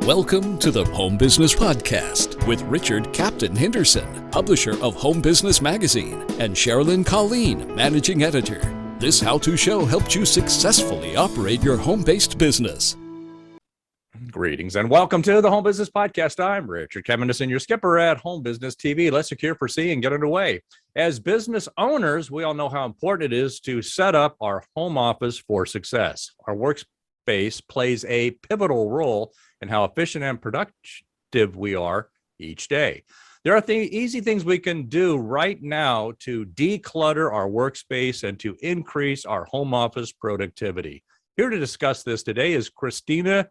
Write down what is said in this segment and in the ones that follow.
Welcome to the Home Business Podcast with Richard Captain Henderson, publisher of Home Business Magazine, and Sherilyn Colleen, managing editor. This how-to show helps you successfully operate your home-based business. Greetings and welcome to the Home Business Podcast. I'm Richard Henderson, your skipper at Home Business TV. Let's secure, foresee, and get underway. As business owners, we all know how important it is to set up our home office for success. Our workspace plays a pivotal role in how efficient and productive we are each day. There are easy things we can do right now to declutter our workspace and to increase our home office productivity. Here to discuss this today is Christina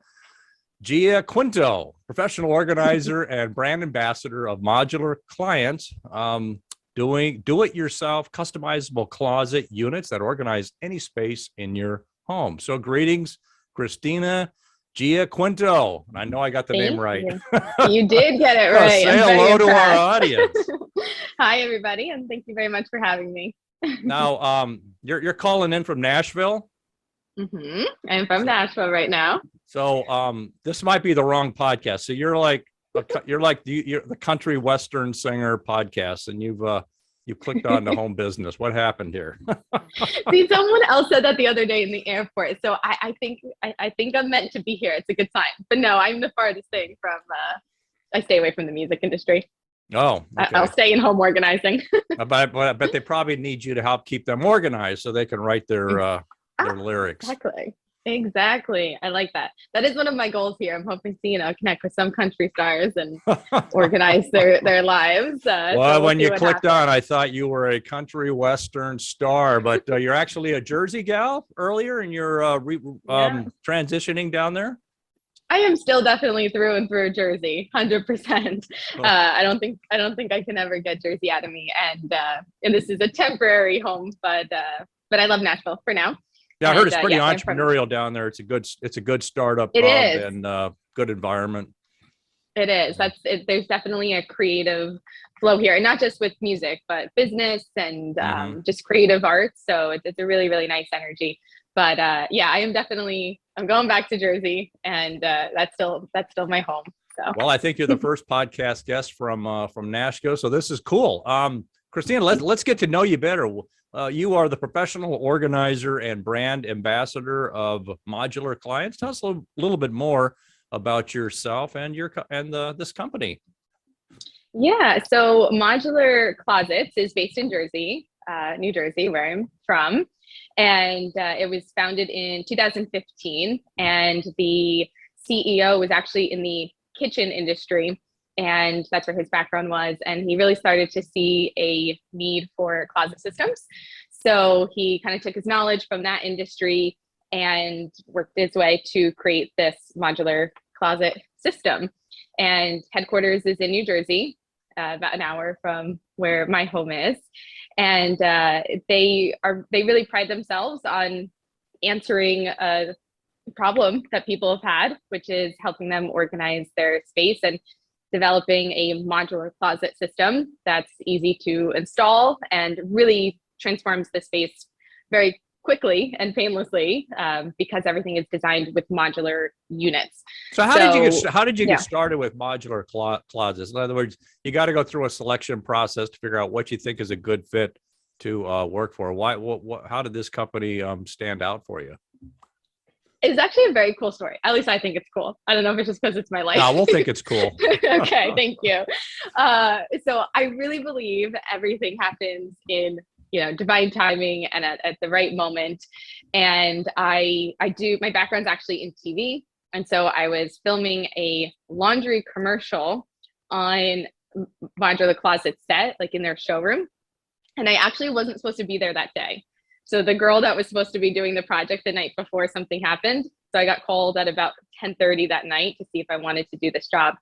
Giaquinto, professional organizer and brand ambassador of Modular Closets, doing do-it-yourself customizable closet units that organize any space in your home. So greetings, Christina Giaquinto. I know I got the name right. You did get it right. Say hello to our audience. Hi, everybody, and thank you very much for having me. Now, you're calling in from Nashville. I'm from Nashville right now. So this might be the wrong podcast. So you're like the country western singer podcast, and you clicked on the home business. What happened here? See, someone else said that the other day in the airport. So I think I'm meant to be here. It's a good sign. But no, I'm the farthest thing from. I stay away from the music industry. Oh, okay. I'll stay in home organizing. But I bet they probably need you to help keep them organized so they can write their lyrics. Exactly. I like that. That is one of my goals here. I'm hoping to, connect with some country stars and organize their lives. Well, so when you clicked on, I thought you were a country western star, but you're actually a Jersey gal earlier, and you're transitioning down there. I am still definitely through and through Jersey, 100%. I don't think I can ever get Jersey out of me, and this is a temporary home, but I love Nashville for now. Yeah, I heard it's pretty entrepreneurial down there. It's a good startup hub and good environment. It is. There's definitely a creative flow here, and not just with music, but business and just creative arts. So it's a really, really nice energy. But I'm going back to Jersey, and that's still my home. So. Well, I think you're the first podcast guest from Nashville, so this is cool. Christina, let's get to know you better. You are the professional organizer and brand ambassador of Modular Closets. Tell us a little bit more about yourself and this company. Yeah, so Modular Closets is based in Jersey, New Jersey, where I'm from, and it was founded in 2015. And the CEO was actually in the kitchen industry, and that's where his background was. And he really started to see a need for closet systems. So he kind of took his knowledge from that industry and worked his way to create this modular closet system. And headquarters is in New Jersey, about an hour from where my home is. And they really pride themselves on answering a problem that people have had, which is helping them organize their space and developing a modular closet system that's easy to install and really transforms the space very quickly and painlessly because everything is designed with modular units. So how did you get started with modular closets? In other words, you got to go through a selection process to figure out what you think is a good fit to work for. How did this company stand out for you? It's actually a very cool story. At least I think it's cool. I don't know if it's just because it's my life. No, we'll think it's cool. Okay, thank you. So I really believe everything happens in divine timing and at the right moment. And my background's actually in TV. And so I was filming a laundry commercial on Modular Closet set, like in their showroom. And I actually wasn't supposed to be there that day. So the girl that was supposed to be doing the project the night before, something happened. So I got called at about 10:30 that night to see if I wanted to do this job.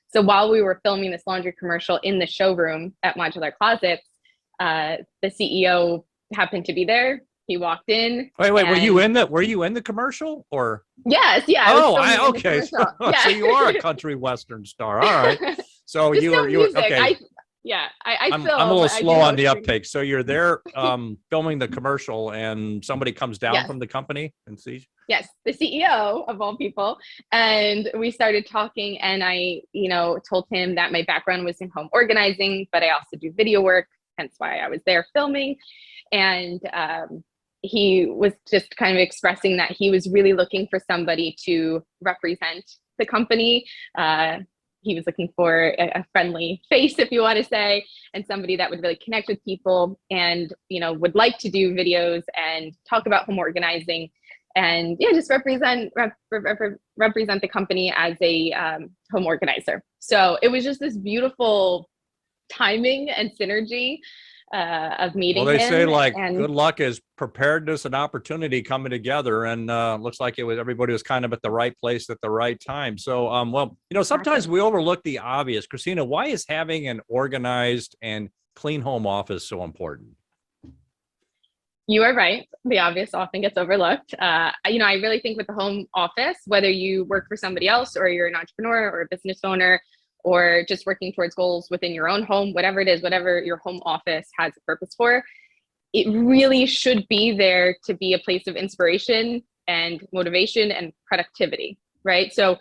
So while we were filming this laundry commercial in the showroom at Modular Closets, the CEO happened to be there. He walked in. Wait, were you in the commercial or? Yes, yeah. Okay. So you are a country western star. All right. So you were okay. Yeah, I I'm film. a little I do slow on the hosting. uptake. So you're there filming the commercial and somebody comes down Yes. from the company and sees. Yes, the CEO of all people. And we started talking, and I, told him that my background was in home organizing, but I also do video work, hence why I was there filming. And he was just kind of expressing that he was really looking for somebody to represent the company. He was looking for a friendly face, if you want to say, and somebody that would really connect with people and, would like to do videos and talk about home organizing and just represent the company as a home organizer. So it was just this beautiful timing and synergy of meeting Well, they him. say like and good luck is preparedness and opportunity coming together, and looks like everybody was kind of at the right place at the right time. So, sometimes we overlook the obvious. Christina, why is having an organized and clean home office so important? You are right. The obvious often gets overlooked. I really think with the home office, whether you work for somebody else or you're an entrepreneur or a business owner, or just working towards goals within your own home, whatever it is, whatever your home office has a purpose for, it really should be there to be a place of inspiration and motivation and productivity, right? So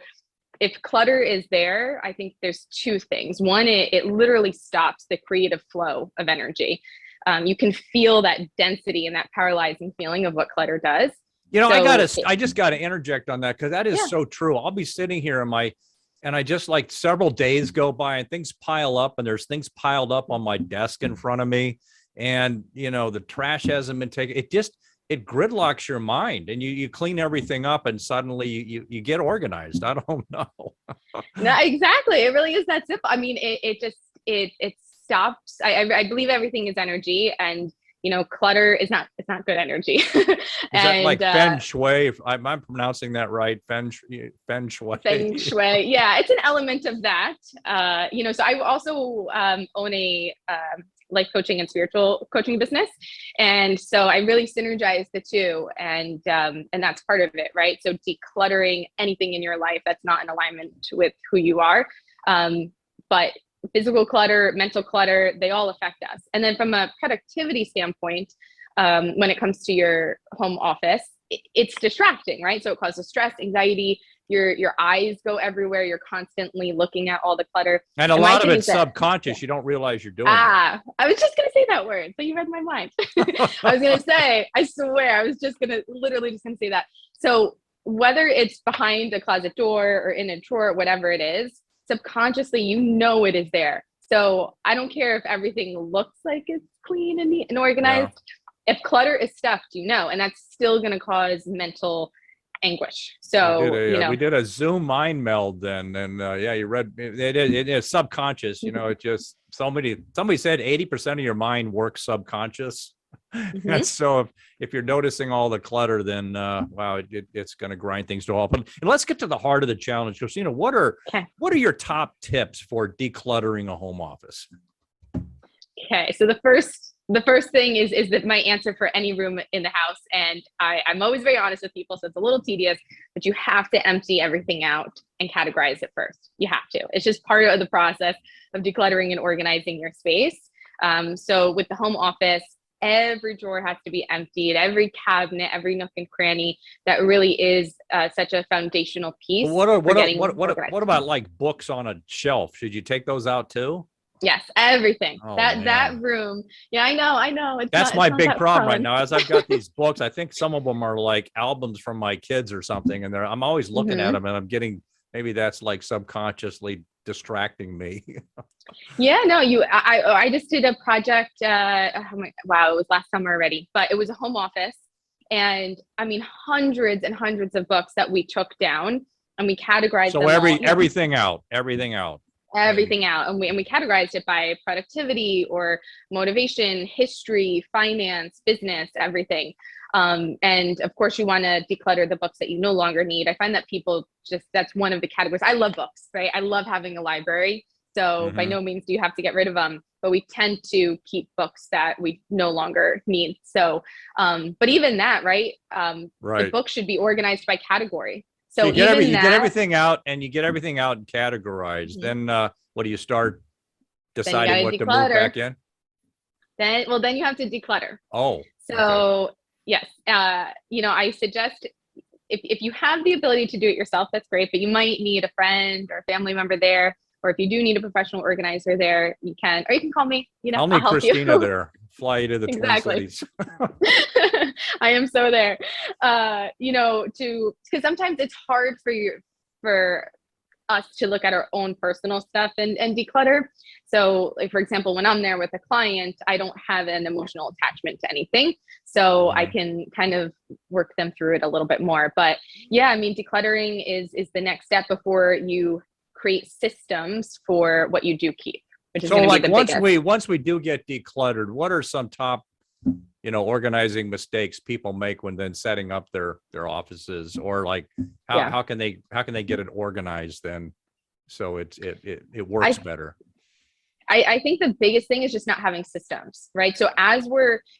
if clutter is there, I think there's two things. One, it literally stops the creative flow of energy. You can feel that density and that paralyzing feeling of what clutter does. I just gotta interject on that because that is so true. I'll be sitting here and I just like several days go by and things pile up and there's things piled up on my desk in front of me. And, the trash hasn't been taken. It gridlocks your mind and you clean everything up and suddenly you get organized. I don't know. No, exactly. It really is that simple. I mean, it stops. I believe everything is energy, and clutter is not. It's not good energy. Is that like feng shui? I'm pronouncing that right? Feng shui. Feng shui. Yeah, it's an element of that. So I also own a life coaching and spiritual coaching business, and so I really synergize the two, and that's part of it, right? So decluttering anything in your life that's not in alignment with who you are, but physical clutter, mental clutter, they all affect us. And then from a productivity standpoint, when it comes to your home office, it's distracting, right? So it causes stress, anxiety, your eyes go everywhere. You're constantly looking at all the clutter. And a lot of it's subconscious. You don't realize you're doing it. I was just going to say that word. So you read my mind. I was going to say, I swear, I was literally just going to say that. So whether it's behind a closet door or in a drawer, whatever it is, subconsciously, it is there. So I don't care if everything looks like it's clean and neat and organized. Yeah. If clutter is stuffed, and that's still going to cause mental anguish. So we did a Zoom mind meld then, and you read it is subconscious. It just somebody said 80% of your mind works subconscious. Mm-hmm. And so if you're noticing all the clutter, then it's going to grind things to a halt. But let's get to the heart of the challenge, Christina. What are your top tips for decluttering a home office? Okay, so the first thing is that my answer for any room in the house, and I'm always very honest with people, so it's a little tedious, but you have to empty everything out and categorize it first. You have to. It's just part of the process of decluttering and organizing your space. So with the home office, every drawer has to be emptied, every cabinet, every nook and cranny. That really is such a foundational piece. What about like books on a shelf? Should you take those out too? Yes, everything. Oh, that room. Yeah, I know. That's my big problem right now. As I've got these books, I think some of them are like albums from my kids or something, and I'm always looking at them, and I'm getting, maybe that's like subconsciously distracting me. Yeah, no, I just did a project. It was last summer already, but it was a home office, and I mean hundreds and hundreds of books that we took down and we categorized. So them everything out. And we categorized it by productivity or motivation, history, finance, business, everything. And of course you want to declutter the books that you no longer need. I find that people that's one of the categories. I love books, right? I love having a library. So by no means do you have to get rid of them, but we tend to keep books that we no longer need. So, but even that, right? The book should be organized by category. So you get everything out and categorized. Mm-hmm. Then what do you start? deciding what to move back in? Then you have to declutter. Oh, so okay. Yes, I suggest if you have the ability to do it yourself, that's great, but you might need a friend or a family member there, or if you do need a professional organizer there, you can call me, I'll I'll need help Christina you. there. Fly you to the Twin Exactly. Cities. I am so there. Because sometimes it's hard for us to look at our own personal stuff and declutter. So like, for example, when I'm there with a client, I don't have an emotional attachment to anything. So I can kind of work them through it a little bit more. But yeah, I mean, decluttering is the next step before you create systems for what you do keep, which is So going to like be the biggest. once we do get decluttered, what are some top, organizing mistakes people make when then setting up their offices, or like how can they get it organized then so it works better? I think the biggest thing is just not having systems, right? So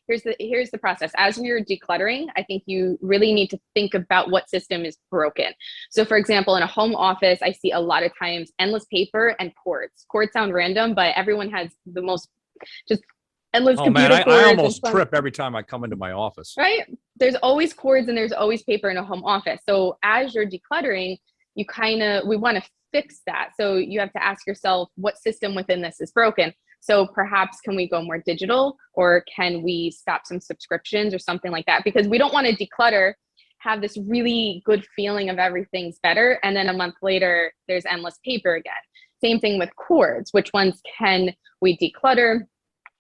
here's the process. As you're decluttering, I think you really need to think about what system is broken. So for example, in a home office, I see a lot of times endless paper and cords. Cords sound random, but everyone has the most just endless computer cords. I almost trip every time I come into my office. Right? There's always cords and there's always paper in a home office. So as you're decluttering, we want to fix that. So you have to ask yourself, what system within this is broken? So perhaps can we go more digital, or can we stop some subscriptions or something like that? Because we don't want to declutter, have this really good feeling of everything's better, and then a month later, there's endless paper again. Same thing with cords. Which ones can we declutter?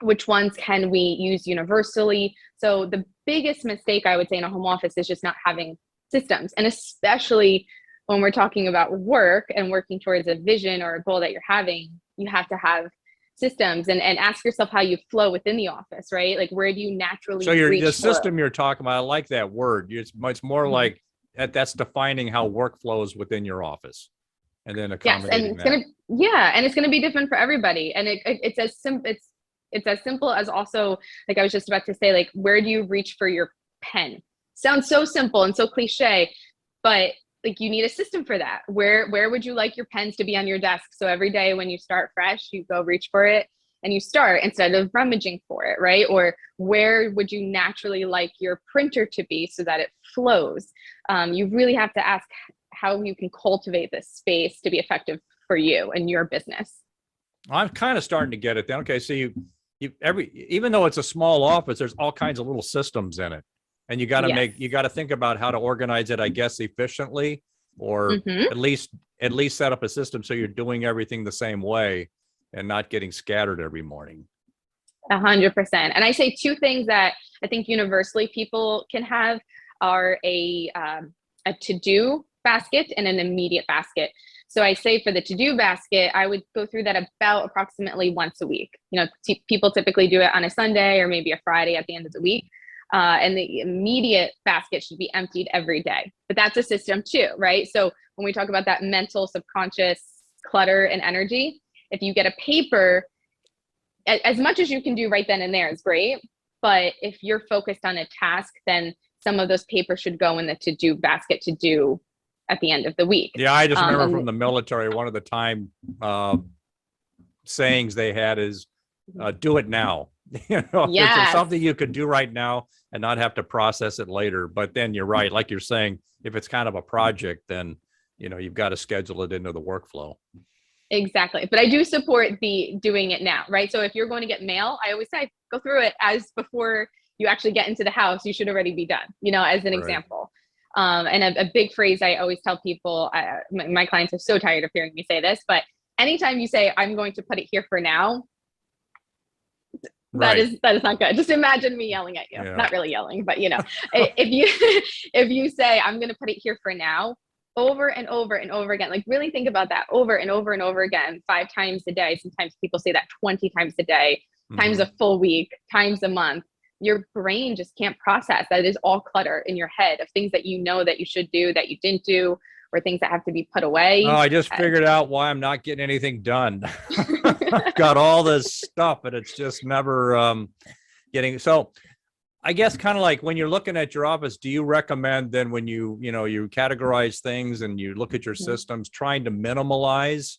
Which ones can we use universally? So the biggest mistake I would say in a home office is just not having systems. And especially when we're talking about work and working towards a vision or a goal that you're having, you have to have systems and ask yourself how you flow within the office, right? Like, where do you naturally reach the flow? system you're talking about, I like that word. It's more like that's defining how work flows within your office, and then accommodating and it's gonna be different for everybody. And it's as simple as, also, like I was just about to say, like, where do you reach for your pen? Sounds so simple and so cliche, but like, you need a system for that. Where would you like your pens to be on your desk? So every day when you start fresh, you go reach for it and you start, instead of rummaging for it, right? Or where would you naturally like your printer to be so that it flows? You really have to ask how you can cultivate this space to be effective for you and your business. I'm kind of starting to get it then. Okay, so even though it's a small office, there's all kinds of little systems in it. And you got to think about how to organize it, I guess, efficiently, or at least set up a system so you're doing everything the same way and not getting scattered every morning. 100%. And I say two things that I think universally people can have are a to-do basket and an immediate basket. So I say for the to-do basket, I would go through that about approximately once a week. People typically do it on a Sunday or maybe a Friday at the end of the week. And the immediate basket should be emptied every day. But that's a system too, right? So when we talk about that mental, subconscious clutter and energy, if you get a paper, as much as you can do right then and there is great. But if you're focused on a task, then some of those papers should go in the to-do basket to do at the end of the week. Yeah, I just remember from the military, one of the time sayings they had is, do it now. It's something you could do right now and not have to process it later. But then you're right, like you're saying, if it's kind of a project, then you've got to schedule it into the workflow. Exactly. But I do support the doing it now, right? So if you're going to get mail, I always say go through it as before you actually get into the house. You should already be done, as an example. And a big phrase I always tell people, my clients are so tired of hearing me say this, but anytime you say, I'm going to put it here for now, that is not good. Just imagine me yelling at you. Not really yelling, but if you say, I'm going to put it here for now, over and over and over again, like really think about that over and over and over again, 5 times a day. Sometimes people say that 20 times a day, times a full week, times a month. Your brain just can't process. That is all clutter in your head of things that that you should do, that you didn't do, or things that have to be put away. Oh, I just figured out why I'm not getting anything done. I've got all this stuff, and it's just never getting. So I guess kind of like when you're looking at your office, do you recommend then when you categorize things and you look at your systems, trying to minimalize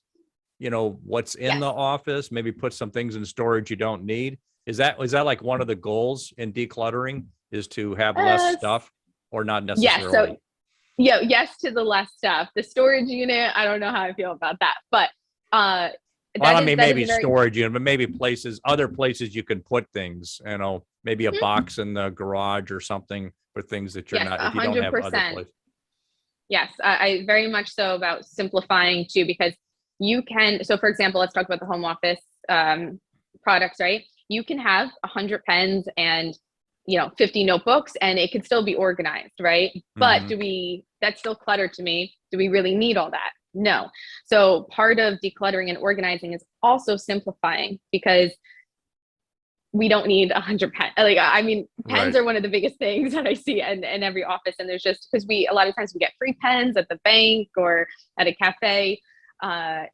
what's in Yes. the office, maybe put some things in storage you don't need. Is that like one of the goals in decluttering, is to have less stuff, or not Yes. necessarily? So yes to the less stuff. The storage unit, I don't know how I feel about that, but Well, I mean, that is maybe a very storage unit, but maybe other places you can put things, maybe a Mhm. box in the garage or something for things that you're Yes, not, if you don't have other 100%. places. Yes, I very much so about simplifying too, because you can. So, for example, let's talk about the home office products, right? You can have 100 pens and 50 notebooks, and it can still be organized, right? But Mhm. that's still clutter to me. Do we really need all that? No. So part of decluttering and organizing is also simplifying, because we don't need 100 pens. Like, I mean, pens Right. are one of the biggest things that I see in every office. And there's just, because a lot of times we get free pens at the bank or at a cafe.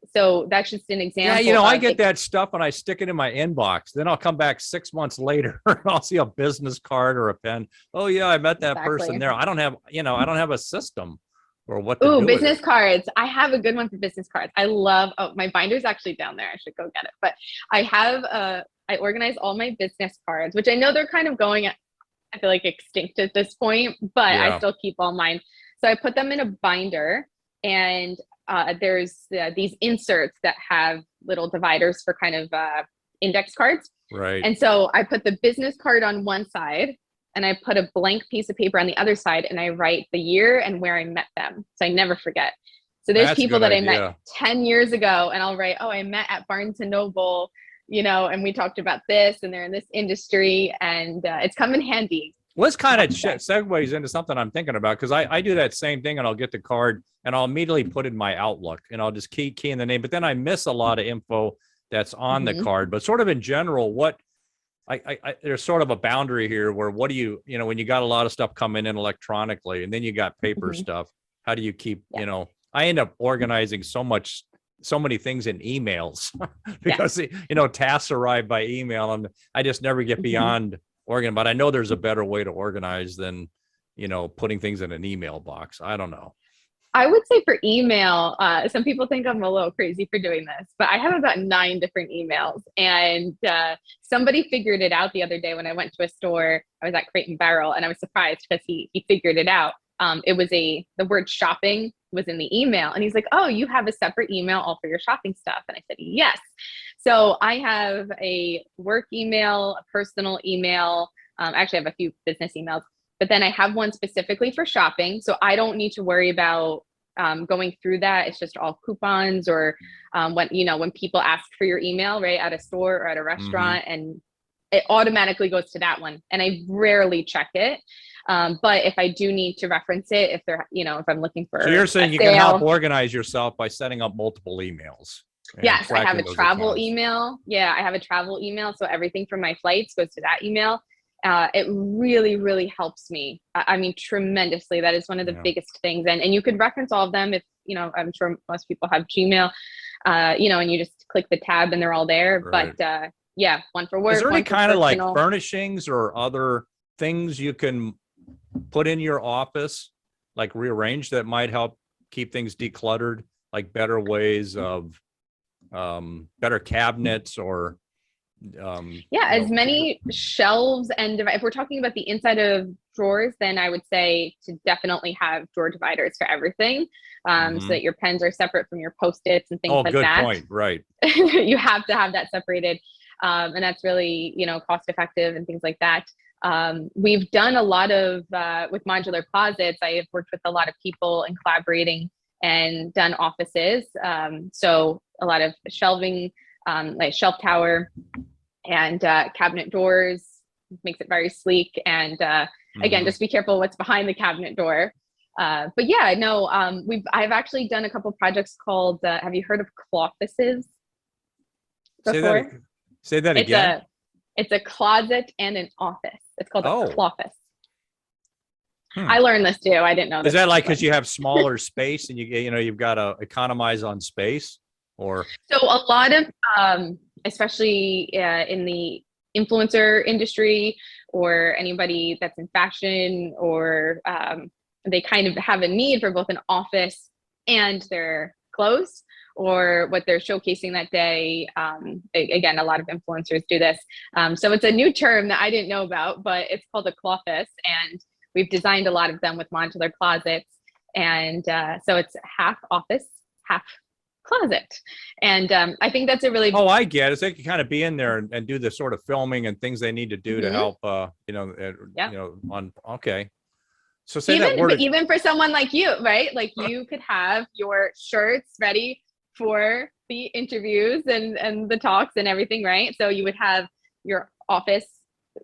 So that's just an Yeah, example I of get it. that stuff and I stick it in my inbox. Then I'll come back 6 months later and I'll see a business card or a pen. Oh yeah, I met that person Exactly. there. I don't have a system or what to Ooh, do with business it. cards. I have a good one for business cards. I love, oh, my binder's actually down there. I should go get it. But I organize all my business cards, which I know they're kind of going, I feel like, extinct at this point, but I Yeah. still keep all mine. So I put them in a binder, and there's these inserts that have little dividers for kind of index cards. Right. And so I put the business card on one side, and I put a blank piece of paper on the other side, and I write the year and where I met them, so I never forget. So there's That's a people good that I met idea. 10 years ago, and I'll write, oh, I met at Barnes and Noble, and we talked about this, and they're in this industry, and it's come in handy, Well, this I kind have of to say. segues into something I'm thinking about, because I do that same thing, and I'll get the card and I'll immediately put in my Outlook and I'll just key in the name, but then I miss a lot of info that's on the Mm-hmm. card. But sort of in general, what there's sort of a boundary here where what do when you got a lot of stuff coming in electronically and then you got paper Mm-hmm. stuff, how do you keep, Yes. I end up organizing so many things in emails Yes. because, tasks arrive by email and I just never get Mm-hmm. beyond organizing, but I know there's a better way to organize than, putting things in an email box. I don't know. I would say for email, some people think I'm a little crazy for doing this, but I have about 9 different emails. And somebody figured it out the other day when I went to a store. I was at Crate and Barrel, and I was surprised because he figured it out. It was the word shopping was in the email. And he's like, oh, you have a separate email all for your shopping stuff. And I said, yes. So I have a work email, a personal email. Actually, I have a few business emails. But then I have one specifically for shopping. So I don't need to worry about going through that. It's just all coupons, or when people ask for your email, right, at a store or at a Mm-hmm. restaurant, and it automatically goes to that one. And I rarely check it. But if I do need to reference it, if I'm looking So for you're a saying you can help sale. organize yourself by setting up multiple emails and Yes, I have tracking a those travel accounts. email. Yeah, I have a travel email. So everything from my flights goes to that email. It really, really helps me. I mean, tremendously. That is one of the Yeah. biggest things. And you could reference all of them if, I'm sure most people have Gmail, and you just click the tab and they're all there. Right. But yeah, one for Is work, there any one for kind of like personal. furnishings or other things you can put in your office, like rearrange, that might help keep things decluttered, like better ways of better cabinets or Yeah, as many shelves and if we're talking about the inside of drawers, then I would say to definitely have drawer dividers for everything, so Mhm. that your pens are separate from your post-its and things Oh, like good that. point. Right. You have to have that separated, and that's really cost effective and things like that. We've done a lot of with modular closets. I have worked with a lot of people and collaborating and done offices. So a lot of shelving, like shelf tower and cabinet doors, makes it very sleek. And again, Mhm. just be careful what's behind the cabinet door. But yeah, no, I've actually done a couple projects called. Have you heard of cloffices Say that before? ag- say that It's again. a it's a closet and an office. It's called a Oh. cloffice. Hmm. I learned this too. I didn't know Is this that until like because then. you have smaller space and you've got to economize on space, or So a lot of, especially in the influencer industry, or anybody that's in fashion, or they kind of have a need for both an office and their closed or what they're showcasing that day. Again, a lot of influencers do this. So it's a new term that I didn't know about, but it's called a closet, and we've designed a lot of them with modular closets. And so it's half office, half closet. And I think that's a really— Oh, I get it. So they can kind of be in there and do the sort of filming and things they need to do to help, okay. So say that word. Even for someone like you, right? Like you could have your shirts ready for the interviews and the talks and everything, right? So you would have your office,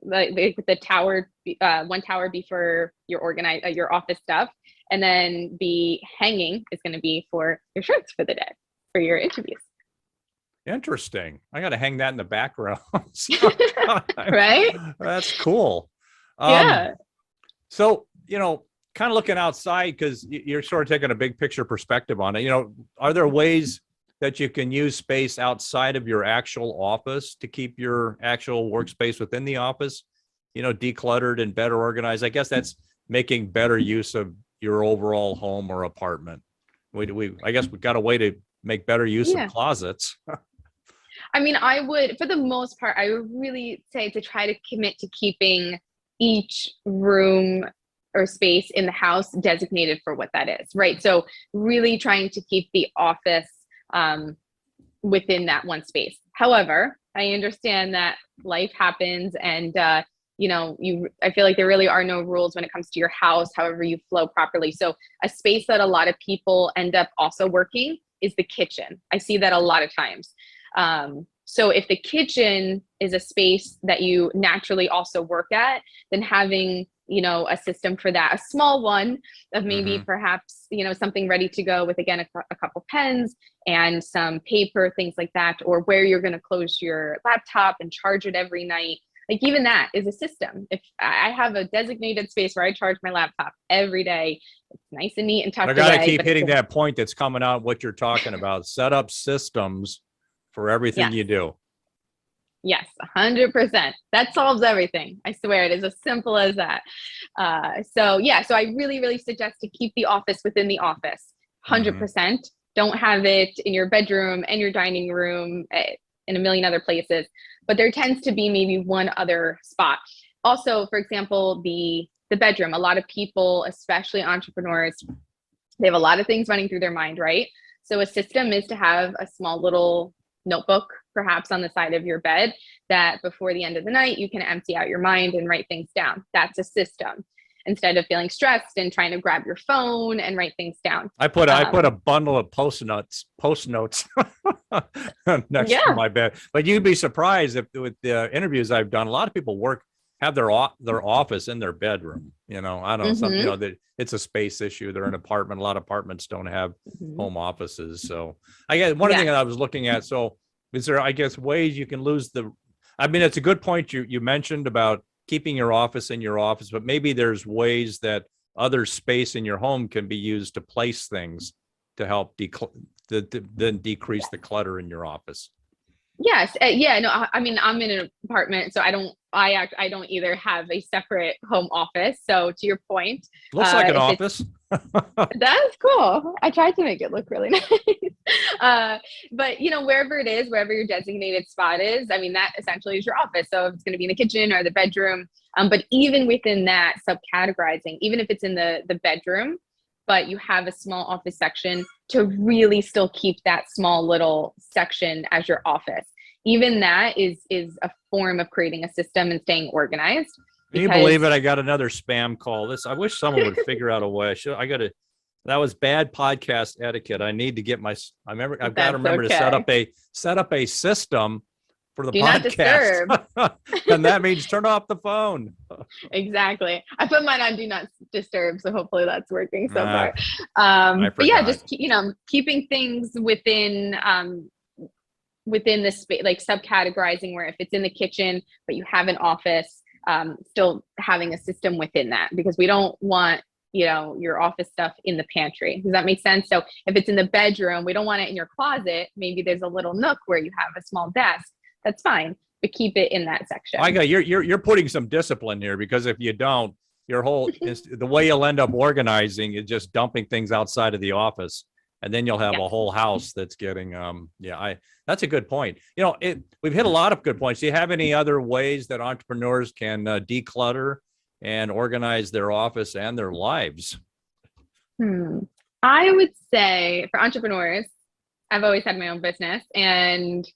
like the tower, one tower be for your office stuff. And then the hanging is going to be for your shirts for the day, for your interviews. Interesting. I got to hang that in the background. Right? That's cool. Yeah. So, kind of looking outside, because you're sort of taking a big picture perspective on it. Are there ways that you can use space outside of your actual office to keep your actual workspace within the office, decluttered and better organized? I guess that's making better use of your overall home or apartment. I guess we've got a way to make better use of closets. I mean, I would, for the most part, I would really say to try to commit to keeping each room or space in the house designated for what that is, right? So really trying to keep the office within that one space. However, I understand that life happens, and I feel like there really are no rules when it comes to your house, however you flow properly. So a space that a lot of people end up also working is the kitchen. I see that a lot of times. So if the kitchen is a space that you naturally also work at, then having, a system for that, a small one of maybe perhaps, something ready to go with, again, a couple pens and some paper, things like that, or where you're going to close your laptop and charge it every night. Like even that is a system. If I have a designated space where I charge my laptop every day, it's nice and neat and tucked away. I got to keep hitting that point that's coming out, what you're talking about. Set up systems for everything you do. Yes, 100%. That solves everything. I swear it is as simple as that. So I really, really suggest to keep the office within the office. 100%. Don't have it in your bedroom and your dining room, in a million other places. But there tends to be maybe one other spot. Also, for example, the bedroom. A lot of people, especially entrepreneurs, they have a lot of things running through their mind, right? So a system is to have a small little notebook, perhaps on the side of your bed, that before the end of the night, you can empty out your mind and write things down. That's a system. Instead of feeling stressed and trying to grab your phone and write things down. I put a bundle of post-notes next to my bed. But you'd be surprised if with the interviews I've done, a lot of people have their office in their bedroom. I don't know, it's a space issue. They're an apartment. A lot of apartments don't have home offices. So I guess one thing that I was looking at. So is there, I guess, ways you can lose it's a good point you mentioned about keeping your office in your office, but maybe there's ways that other space in your home can be used to place things to help then decrease the clutter in your office. Yes. I mean, I'm in an apartment, so I don't either have a separate home office. So to your point, looks like an office. That's cool. I tried to make it look really nice. But wherever it is, wherever your designated spot is, I mean, that essentially is your office. So if it's going to be in the kitchen or the bedroom, but even within that, subcategorizing, even if it's in the bedroom, but you have a small office section, to really still keep that small little section as your office. Even that is a form of creating a system and staying organized. Can you believe it? I got another spam call. I wish someone would figure out a way. That was bad podcast etiquette. I need to get I've got to remember to set up a system for the podcast. Not disturb. And that means turn off the phone. Exactly. I put mine on do not disturb, so hopefully that's working so far. But yeah, just keeping things within the space, like subcategorizing, where if it's in the kitchen but you have an office, still having a system within that, because we don't want your office stuff in the pantry. Does that make sense? So if it's in the bedroom, we don't want it in your closet. Maybe there's a little nook where you have a small desk. That's fine, but keep it in that section. You're putting some discipline here, because if you don't, your whole the way you'll end up organizing is just dumping things outside of the office, and then you'll have Yeah. a whole house that's getting, that's a good point. We've hit a lot of good points. Do you have any other ways that entrepreneurs can declutter and organize their office and their lives? I would say for entrepreneurs, I've always had my own business, and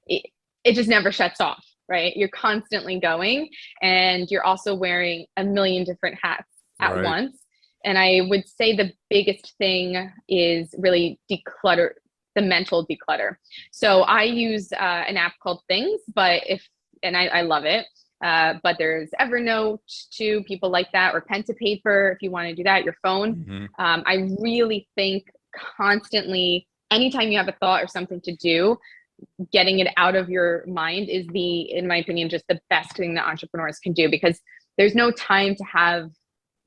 it just never shuts off, right? You're constantly going, and you're also wearing a million different hats at once. And I would say the biggest thing is really declutter, the mental declutter. So I use an app called Things, I love it. But there's Evernote too, people like that, or pen to paper if you want to do that, your phone. I really think constantly, anytime you have a thought or something to do, getting it out of your mind is in my opinion, just the best thing that entrepreneurs can do, because there's no time to have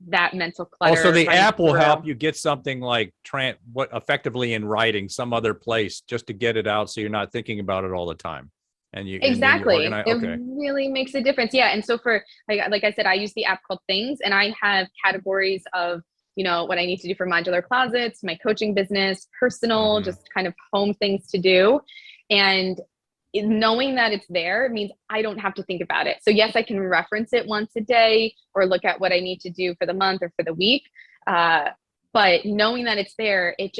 that mental clutter. Also, the app will help you get something like effectively in writing some other place, just to get it out so you're not thinking about it all the time. Exactly. It really makes a difference. Yeah. And so for like I said, I use the app called Things, and I have categories of, what I need to do for Modular Closets, my coaching business, personal, just kind of home things to do. And knowing that it's there means I don't have to think about it. So yes, I can reference it once a day or look at what I need to do for the month or for the week. But knowing that it's there, it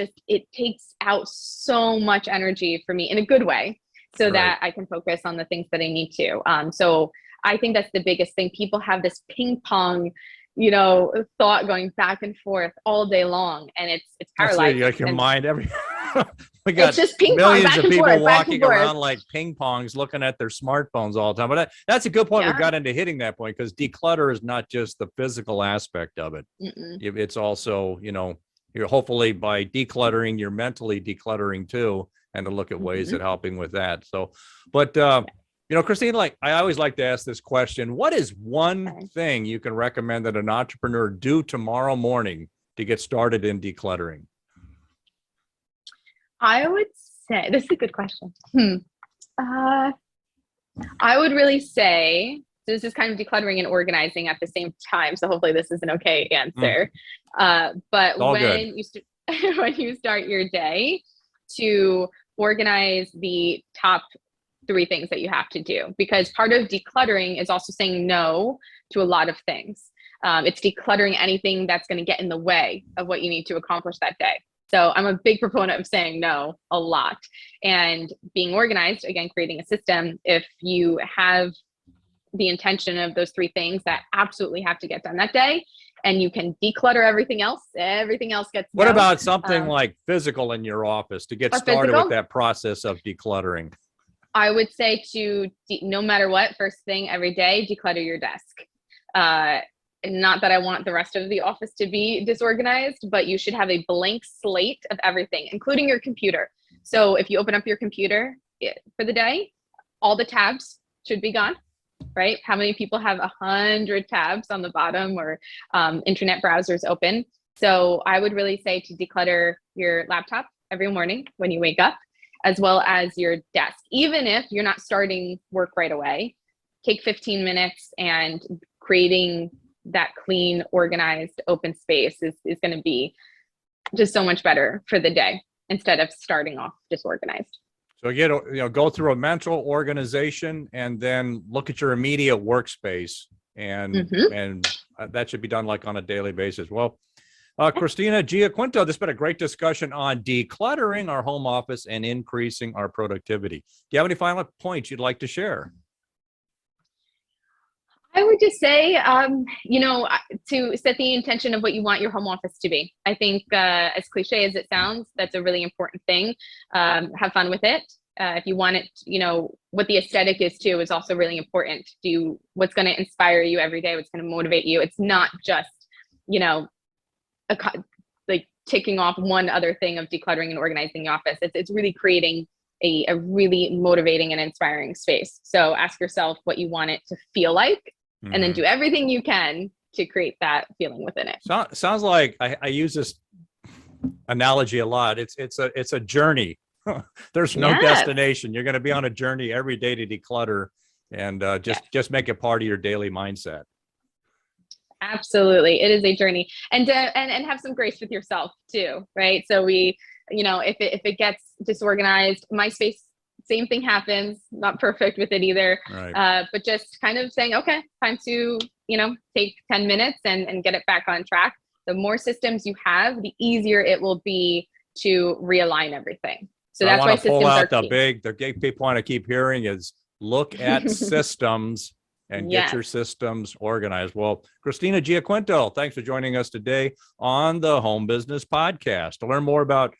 takes out so much energy for me in a good way, so that I can focus on the things that I need to. So I think that's the biggest thing. People have this ping pong, thought going back and forth all day long, and it's paralyzing. Like your mind, we got it's just ping millions pong, of people forth, walking around like ping pongs, looking at their smartphones all the time. But that's a good point. We got into hitting that point, because declutter is not just the physical aspect of it. It's also, you're hopefully by decluttering, you're mentally decluttering too, and to look at ways at helping with that. So, but Christine, I always like to ask this question: what is one thing you can recommend that an entrepreneur do tomorrow morning to get started in decluttering? I would say, this is a good question. I would really say, so this is kind of decluttering and organizing at the same time, so hopefully this is an okay answer. But when you start your day, to organize the top 3 things that you have to do, because part of decluttering is also saying no to a lot of things. It's decluttering anything that's going to get in the way of what you need to accomplish that day. So I'm a big proponent of saying no a lot, and being organized, again, creating a system. If you have the intention of those 3 things that absolutely have to get done that day, and you can declutter everything else gets What done. about something like physical in your office to get started with that process of decluttering? I would say no matter what, first thing every day, declutter your desk. Not that I want the rest of the office to be disorganized, but you should have a blank slate of everything, including your computer. So if you open up your computer for the day, all the tabs should be gone, right? How many people have 100 tabs on the bottom, or internet browsers open? So I would really say to declutter your laptop every morning when you wake up, as well as your desk. Even if you're not starting work right away, take 15 minutes, and creating that clean, organized, open space is going to be just so much better for the day, instead of starting off disorganized. So go through a mental organization, and then look at your immediate workspace, and that should be done on a daily basis. Well, Christina Giaquinto, this has been a great discussion on decluttering our home office and increasing our productivity. Do you have any final points you'd like to share? I would just say, to set the intention of what you want your home office to be. I think, as cliche as it sounds, that's a really important thing. Have fun with it. If you want it, what the aesthetic is too is also really important. Do what's going to inspire you every day, what's going to motivate you. It's not just, ticking off one other thing of decluttering and organizing the office. It's really creating a really motivating and inspiring space. So ask yourself what you want it to feel like, and then do everything you can to create that feeling within it. Sounds like I use this analogy a lot. It's a journey. There's no destination. You're going to be on a journey every day to declutter, and just make it part of your daily mindset. Absolutely. It is a journey, and have some grace with yourself too, right? So we if it gets disorganized, my space, same thing happens. Not perfect with it either. Right. But just kind of saying, okay, time to, take 10 minutes and get it back on track. The more systems you have, the easier it will be to realign everything. So that's why systems are key. The big people want to keep hearing is look at systems and get your systems organized. Well, Christina Giaquinto, thanks for joining us today on the Home Business Podcast. To learn more about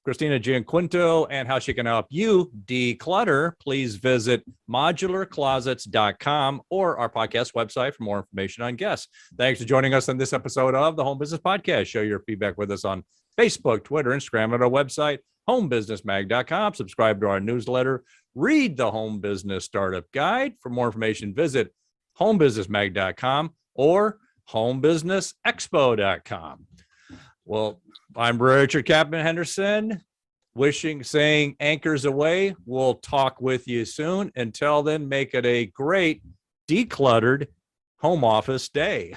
Christina Giaquinto and how she can help you declutter, please visit modularclosets.com or our podcast website for more information on guests. Thanks for joining us on this episode of the Home Business Podcast. Share your feedback with us on Facebook, Twitter, Instagram, at our website, homebusinessmag.com. Subscribe to our newsletter. Read the Home Business Startup Guide. For more information, visit homebusinessmag.com or homebusinessexpo.com. Well, I'm Richard Captain Henderson, saying anchors away. We'll talk with you soon. Until then, make it a great decluttered home office day.